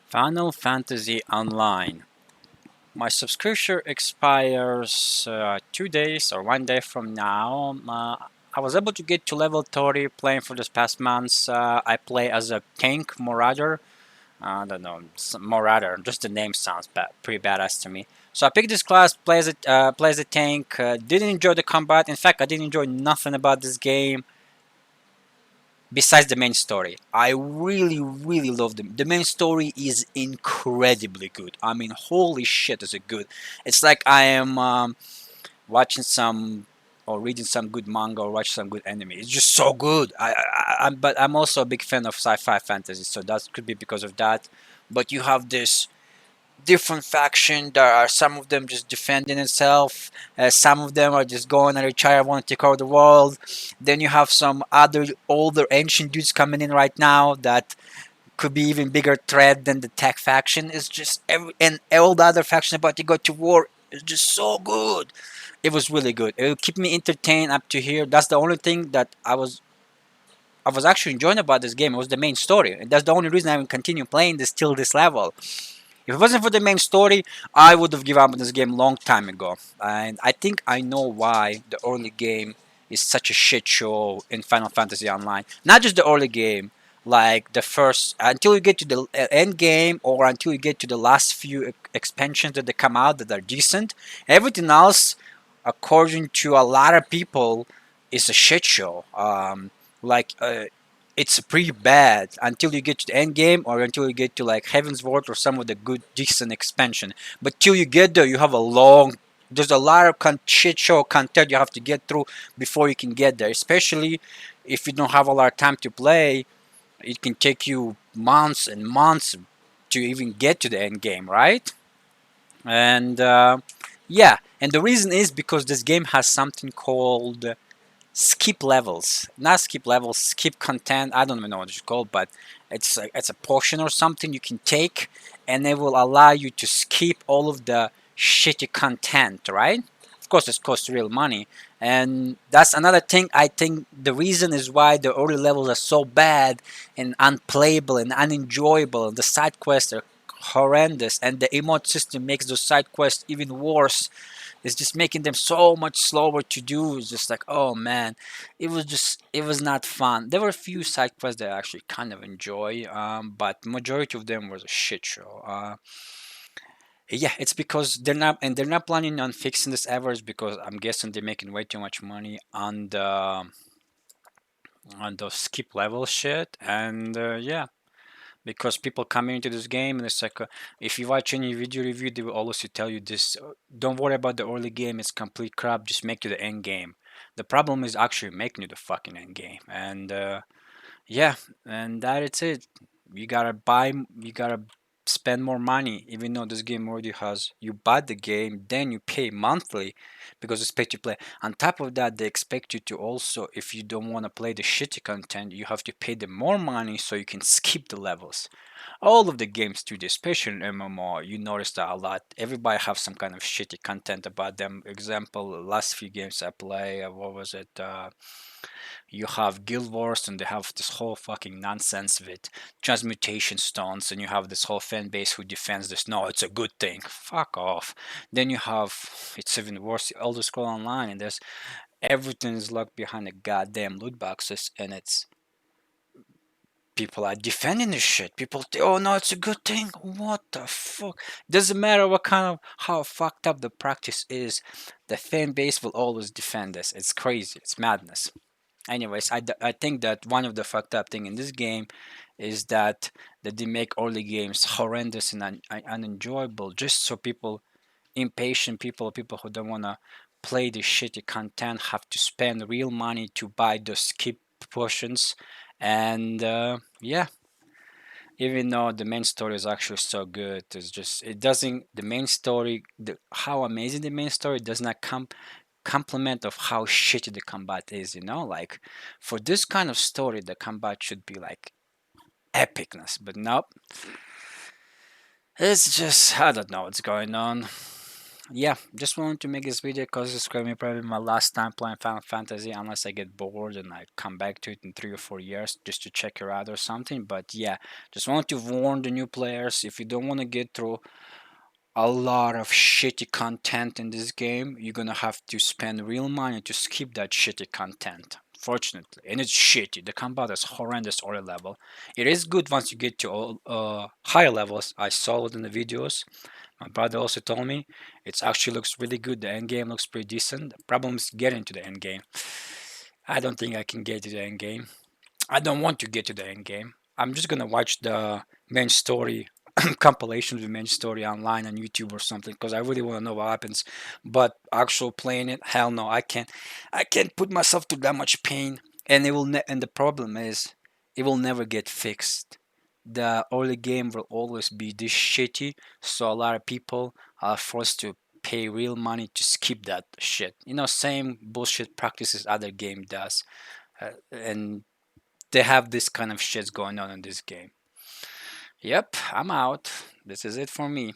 Final Fantasy Online. My subscription expires 2 days or 1 day from now. I was able to get to level 30 playing for this past months. I play as a tank marauder. I don't know, marauder. Just the name sounds pretty badass to me. So I picked this class, plays a tank. Didn't enjoy the combat. In fact, I didn't enjoy nothing about this game besides the main story. I really love them. The main story is incredibly good. I mean, holy shit, is it good? It's like I am watching some or reading some good manga or watch some good anime. It's just so good. But I'm also a big fan of sci-fi fantasy, so that could be because of that. But you have this different faction. There are some of them just defending itself. Some of them are just going at each other, want to take over the world. Then you have some other older ancient dudes coming in right now that could be even bigger threat than the tech faction. It's just and all the other factions about to go to war. It's just so good. It was really good. It will keep me entertained up to here. That's the only thing that I was actually enjoying about this game. It was the main story, and that's the only reason I even continue playing this till this level. If it wasn't for the main story, I would have given up on this game long time ago. And I think I know why the early game is such a shit show in Final Fantasy Online. Not just the early game, like the first until you get to the end game or until you get to the last few expansions that they come out that are decent. Everything else, according to a lot of people, is a shit show. Like it's pretty bad until you get to the end game or until you get to like Heaven's Ward or some of the good decent expansion. But till you get there, you have a long. There's a lot of shit show content you have to get through before you can get there. Especially if you don't have a lot of time to play, it can take you months and months to even get to the end game, right? And yeah, and the reason is because this game has something called skip levels, not skip levels, skip content. I don't even know what it's called, but it's a portion or something you can take, and it will allow you to skip all of the shitty content, right? Of course, it costs real money, and that's another thing. I think the reason is why the early levels are so bad and unplayable and unenjoyable, and the side quests are horrendous, and the emote system makes those side quests even worse. It's just making them so much slower to do. It's just like, oh man, it was not fun. There were a few side quests that I actually kind of enjoy, but majority of them was a shit show. Yeah, it's because they're not planning on fixing this ever. It's because I'm guessing they're making way too much money on the skip level shit, and yeah, because people coming into this game and it's like if you watch any video review they will always tell you this, don't worry about the early game, it's complete crap, just make to the end game. The problem is actually making it the fucking end game, and yeah, and that it's it. You gotta spend more money, even though this game already has, you buy the game, then you pay monthly because it's pay to play. On top of that, they expect you to also, if you don't want to play the shitty content, you have to pay them more money so you can skip the levels. All of the games do this, especially in MMO. You notice that a lot. Everybody have some kind of shitty content about them. Example, the last few games I play, what was it? You have Guild Wars, and they have this whole fucking nonsense with transmutation stones, and you have this whole fan base who defends this. No, it's a good thing. Fuck off. Then you have, it's even worse, Elder Scroll Online, and there's everything is locked behind the goddamn loot boxes, and it's people are defending this shit. People, oh no, it's a good thing. What the fuck? Doesn't matter what kind of how fucked up the practice is. The fan base will always defend this. It's crazy. It's madness. Anyways, I think that one of the fucked up thing in this game is that they make early games horrendous and unenjoyable just so people, impatient people, people who don't want to play the shitty content have to spend real money to buy those skip portions. And yeah, even though the main story is actually so good, it's just it doesn't, the main story, how amazing the main story does not complement of how shitty the combat is, you know, like for this kind of story the combat should be like epicness, but nope, it's just, I don't know what's going on. Yeah, just wanted to make this video because it's gonna be probably my last time playing Final Fantasy unless I get bored and I come back to it in 3 or 4 years just to check it out or something. But yeah, just wanted to warn the new players, if you don't want to get through a lot of shitty content in this game, you're gonna have to spend real money to skip that shitty content. Fortunately, and it's shitty. The combat is horrendous early level. It is good once you get to all higher levels. I saw it in the videos. My brother also told me it actually looks really good. The end game looks pretty decent. The problem is getting to the end game. I don't think I can get to the end game. I don't want to get to the end game. I'm just gonna watch the main story compilation of the main story online on YouTube or something because I really want to know what happens. But actual playing it, hell no, I can't. I can't put myself through that much pain, and it will. And the problem is, it will never get fixed. The early game will always be this shitty, so a lot of people are forced to pay real money to skip that shit. Same bullshit practices other game does, and they have this kind of shit going on in this game. Yep, I'm out. This is it for me.